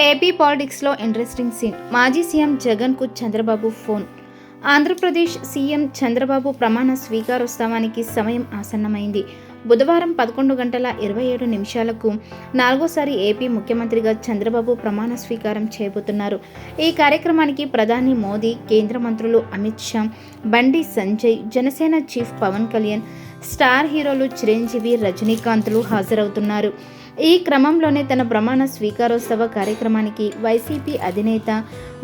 AP పాలిటిక్స్లో interesting scene. మాజీ CM జగన్కు చంద్రబాబు ఫోన్. ఆంధ్రప్రదేశ్ సీఎం చంద్రబాబు ప్రమాణ స్వీకారోత్సవానికి సమయం ఆసన్నమైంది. బుధవారం 11:27 నాలుగోసారి ఏపీ ముఖ్యమంత్రిగా చంద్రబాబు ప్రమాణ స్వీకారం చేయబోతున్నారు. ఈ కార్యక్రమానికి ప్రధాని మోదీ, కేంద్ర మంత్రులు అమిత్ షా, బండి సంజయ్, జనసేన చీఫ్ పవన్ కళ్యాణ్, స్టార్ హీరోలు చిరంజీవి, రజనీకాంత్లు హాజరవుతున్నారు. ఈ క్రమంలోనే తన ప్రమాణ స్వీకారోత్సవ కార్యక్రమానికి వైసీపీ అధినేత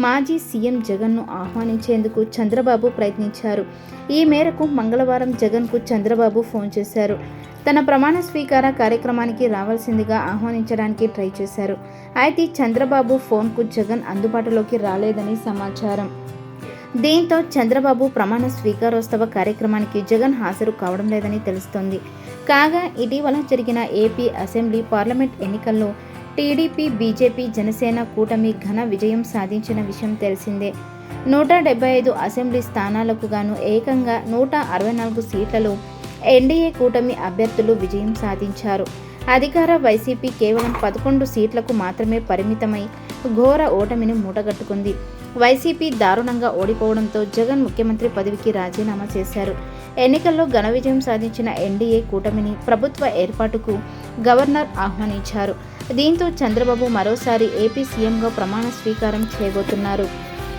మాజీ సీఎం జగన్ను ఆహ్వానించేందుకు చంద్రబాబు ప్రయత్నించారు. ఈ మేరకు మంగళవారం జగన్కు చంద్రబాబు ఫోన్ చేశారు. తన ప్రమాణ స్వీకార కార్యక్రమానికి రావాల్సిందిగా ఆహ్వానించడానికి ట్రై చేశారు. అయితే చంద్రబాబు ఫోన్కు జగన్ అందుబాటులోకి రాలేదని సమాచారం. దీంతో చంద్రబాబు ప్రమాణ స్వీకారోత్సవ కార్యక్రమానికి జగన్ హాజరు కావడం లేదని తెలుస్తోంది. కాగా ఇటీవల జరిగిన ఏపీ అసెంబ్లీ, పార్లమెంట్ ఎన్నికల్లో టీడీపీ, బీజేపీ, జనసేన కూటమి ఘన విజయం సాధించిన విషయం తెలిసిందే. 175 అసెంబ్లీ స్థానాలకు గాను ఏకంగా 164 సీట్లలో ఎన్డీఏ కూటమి అభ్యర్థులు విజయం సాధించారు. అధికార వైసీపీ కేవలం 11 సీట్లకు మాత్రమే పరిమితమై ఘోర ఓటమిని మూటగట్టుకుంది. వైసీపీ దారుణంగా ఓడిపోవడంతో జగన్ ముఖ్యమంత్రి పదవికి రాజీనామా చేశారు. ఎన్నికల్లో ఘన విజయం సాధించిన ఎన్డీఏ కూటమిని ప్రభుత్వ ఏర్పాటుకు గవర్నర్ ఆహ్వానించారు. దీంతో చంద్రబాబు మరోసారి ఏపీ సీఎంగా ప్రమాణ స్వీకారం చేయబోతున్నారు.